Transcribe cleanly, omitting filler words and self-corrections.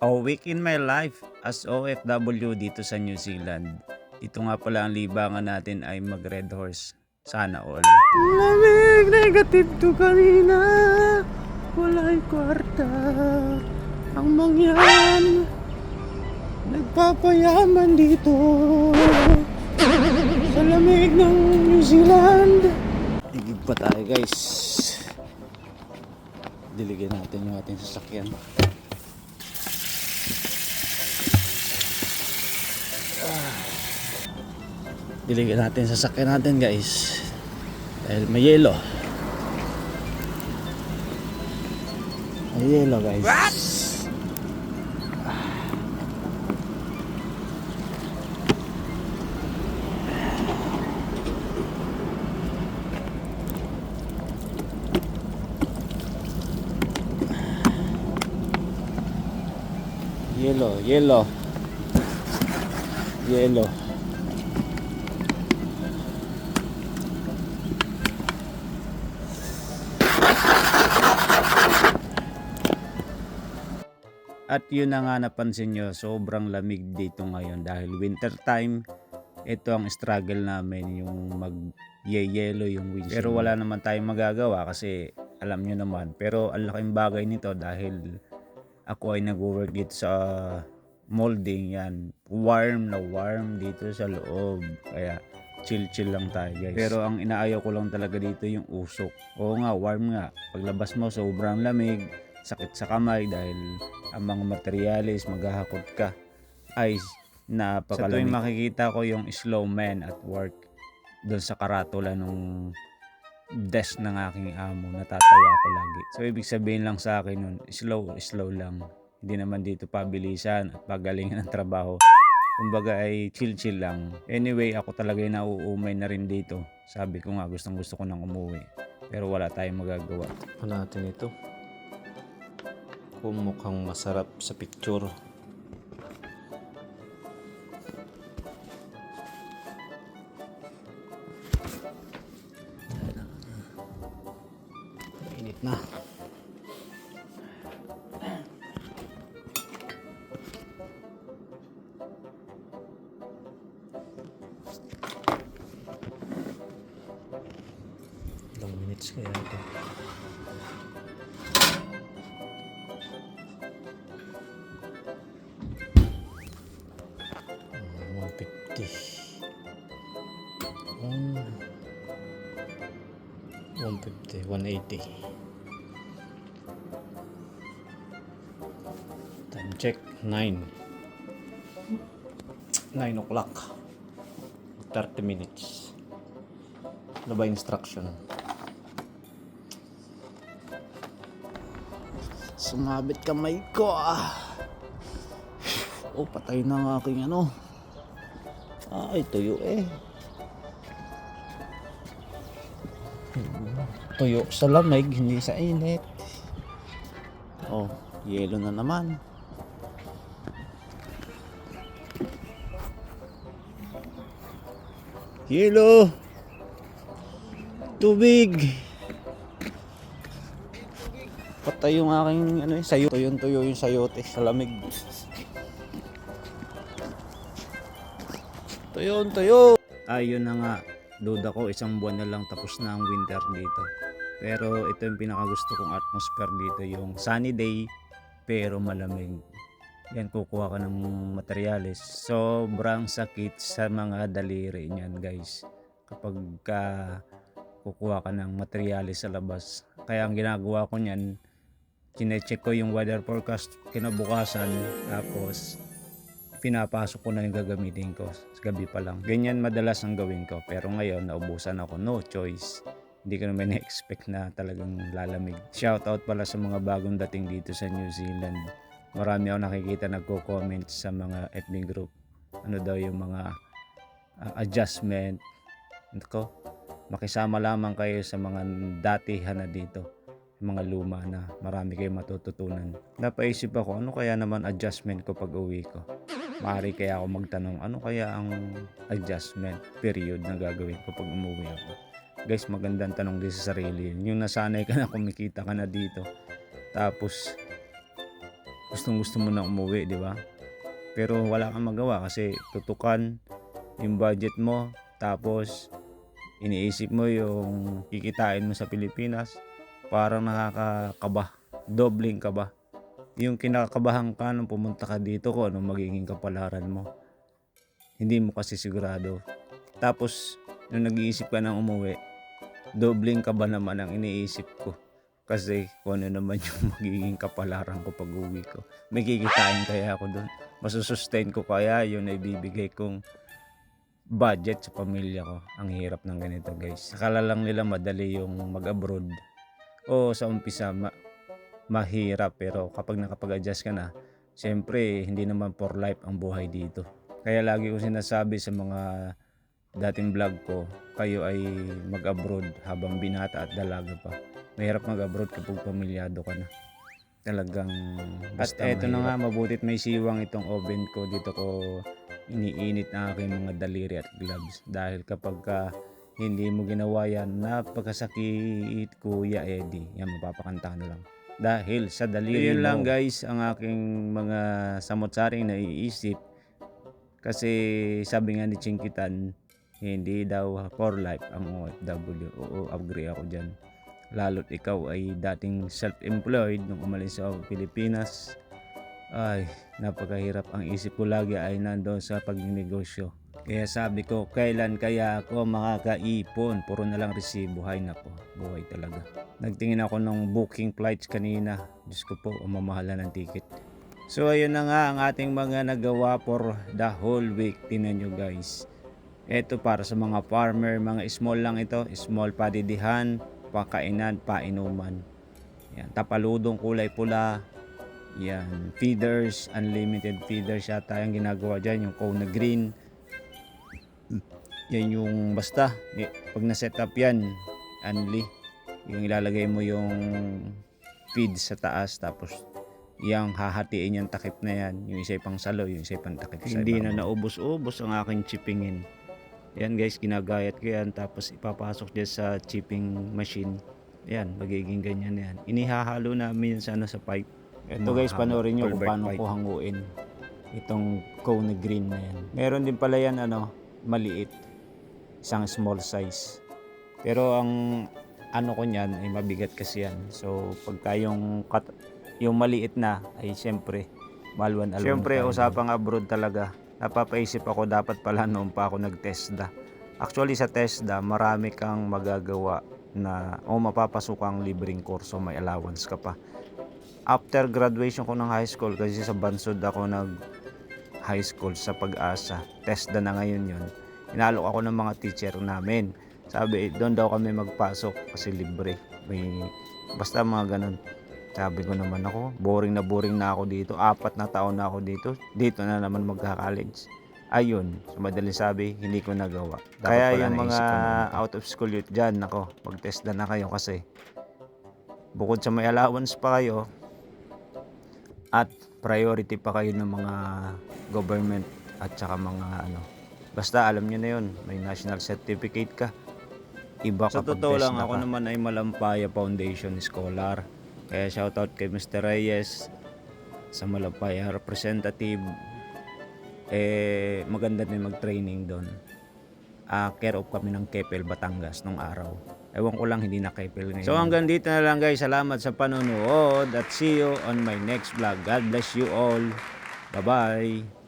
A week in my life as OFW dito sa New Zealand. Dito nga pala ang libangan natin ay mag Red Horse. Sana all. Lamig, negative to kanina. Wala'y kwarta. Ang mangyan, nagpapayaman dito. Sa lamig ng New Zealand. Igib pa tayo guys. Diligyan natin yung ating sasakyan. Diligyan natin sasakyan natin guys. Dahil may yelo. May yelo guys. What? Yelo, yelo. Yelo. At yun na nga napansin nyo, sobrang lamig dito ngayon dahil winter time. Ito ang struggle namin, yung mag-yelo yung windshield. Pero wala naman tayong magagawa kasi alam nyo naman. Pero ang laking bagay nito dahil ako ay nag-work dito sa molding yan. Warm na warm dito sa loob. Kaya chill lang tayo guys. Pero ang inaayaw ko lang talaga dito yung usok. Oo nga, warm nga. Paglabas mo sobrang lamig, sakit sa kamay dahil ang mga materyales maghahakot ka ay napakalamig. Sa tuwing makikita ko yung slow man at work doon sa karatula nung desk ng aking amo, natatawa ko lagi. So ibig sabihin lang sa akin nun, slow lang. Hindi naman dito pabilisan at pagalingan ng trabaho. Kumbaga ay chill lang. Anyway, ako talaga yung nauumay na rin dito. Sabi ko nga gusto ko nang umuwi. Pero wala tayong magagawa. Ano natin ito? Kung mukhang masarap sa picture. Init na. Ilang minutes kaya ito? $150, $180. Time check 9 o'clock, 30 minutes. Ano ba instruction? Sumabit kamay ko Oh, patay na ang aking ano. Ay, tuyo Tuyo sa lamig, hindi sa init. Oh, yelo na naman. Yelo! Tubig! Patay yung aking ano, sayo. Tuyo yung sayote sa lamig. Tuyo! Ayun na nga. Duda ko isang buwan na lang tapos na ang winter dito. Pero ito yung pinakagusto kong atmosphere dito, yung sunny day pero malamig. Yan, kukuha ka ng materyales. Sobrang sakit sa mga daliri niyan guys kapag kukuha ka ng materyales sa labas. Kaya ang ginagawa ko niyan, chinecheck ko yung weather forecast kinabukasan, tapos pinapasok ko na yung gagamitin ko sa gabi pa lang. Ganyan madalas ang gawin ko, pero ngayon naubusan ako, no choice. Hindi ko naman na-expect na talagang lalamig. Shoutout pala sa mga bagong dating dito sa New Zealand. Marami ako nakikita nagko-comment sa mga FB group. Ano daw yung mga adjustment. Ko, makisama lamang kayo sa mga datihan na dito. Mga luma na marami kayong matututunan. Napaisip ako, ano kaya naman adjustment ko pag uwi ko? Maaari kaya ako magtanong, ano kaya ang adjustment period na gagawin ko pag umuwi ako? Guys, magandang tanong din sa sarili. Yung nasanay ka na, kumikita ka na dito. Tapos gustong gusto mo na umuwi, di ba? Pero wala kang magawa kasi tutukan yung budget mo, tapos iniisip mo yung kikitain mo sa Pilipinas, parang nakakakaba, dobling kaba. Yung kinakabahan ka nung pumunta ka dito kung anong magiging kapalaran mo. Hindi mo kasi sigurado. Tapos nung nag-iisip ka ng umuwi, dobling kaba naman ang iniisip ko. Kasi kung ano naman yung magiging kapalaran ko pag uwi ko. May kikitain kaya ako doon. Masusustain ko kaya yun ay bibigay kong budget sa pamilya ko. Ang hirap ng ganito guys. Akala lang nila madali yung mag-abroad. O sa umpisa mahirap, pero kapag nakapag-adjust ka na, siyempre hindi naman for life ang buhay dito. Kaya lagi ko sinasabi sa mga dating vlog ko, kayo ay mag-abroad habang binata at dalaga pa. Mahirap mag-abroad kapag pamilyado ka na. Talagang basta at eto na nga, mabutit may siwang itong oven ko. Dito ko iniinit ang aking mga daliri at gloves. Dahil kapag hindi mo ginawa yan, napakasakit Kuya Eddie. Yan, mapapakanta na lang. Dahil sa daliri mo. Yun lang guys ang aking mga samot-saring naiisip. Kasi sabi nga ni Chinkitan, hindi daw for life ang OFW. Oo, agree ako dyan. Lalo't ikaw ay dating self-employed nung umalis sa Pilipinas. Ay, napakahirap. Ang isip ko lagi ay nandoon sa pagnegosyo. Kaya sabi ko, kailan kaya ako makakaipon? Puro na lang resibo. Hay nako, buhay talaga. Nagtingin ako ng booking flights kanina. Diyos ko po, mamahala ng ticket. So ayun na nga ang ating mga nagawa for the whole week. Tingnan nyo guys. Ito para sa mga farmer, mga small lang ito. Small padidihan, pakainan, painuman. Yan, tapaludong kulay pula. Yan, feeders, unlimited feeders yata yung ginagawa dyan, yung cone na green. Yan yung basta, pag na-set up yan, only, yung ilalagay mo yung feed sa taas, tapos yung hahatiin yung takip na yan, yung isa pang salo, yung isa pang takip sa hindi na naubos-ubos ang aking chippingin. Yan guys, ginagayat ko yan, tapos ipapasok dyan sa chipping machine. Yan, magiging ganyan yan. Inihahalo namin sa pipe. Ito guys, panoorin nyo kung paano ko hanguin itong cone green na yan. Meron din pala yan maliit, isang small size. Pero ang ko niyan ay mabigat kasi yan. So pagka yung maliit na ay siyempre malwan-alwan. Siyempre usapang abroad talaga. Napapaisip ako, dapat pala noon pa ako nag-TESDA. Actually sa TESDA marami kang magagawa na mapapasok ang libreng kurso, may allowance ka pa. After graduation ko ng high school, kasi sa Bansod ako nag high school sa Pag-asa, TESDA na ngayon yun, inalok ako ng mga teacher namin. Sabi doon daw kami magpasok kasi libre, may basta mga ganun. Sabi ko naman ako, boring na ako dito, 4 na taon na ako dito na naman magka-college. Ayun, so madaling sabi, hindi ko nagawa. Dapat kaya yung mga out of school youth dyan, mag-TESDA na kayo kasi bukod sa may allowance pa kayo, at priority pa kayo ng mga government at saka mga basta alam nyo na yun, may national certificate ka, iba sa totoo lang ako naman ay Malampaya Foundation Scholar, kaya shoutout kay Mr. Reyes sa Malampaya representative. Maganda din mag-training doon. Care of kami ng Kepel, Batangas nung araw. Ewan ko lang, hindi na Kepel ngayon. So hanggang dito na lang guys. Salamat sa panonood at see you on my next vlog. God bless you all. Bye-bye.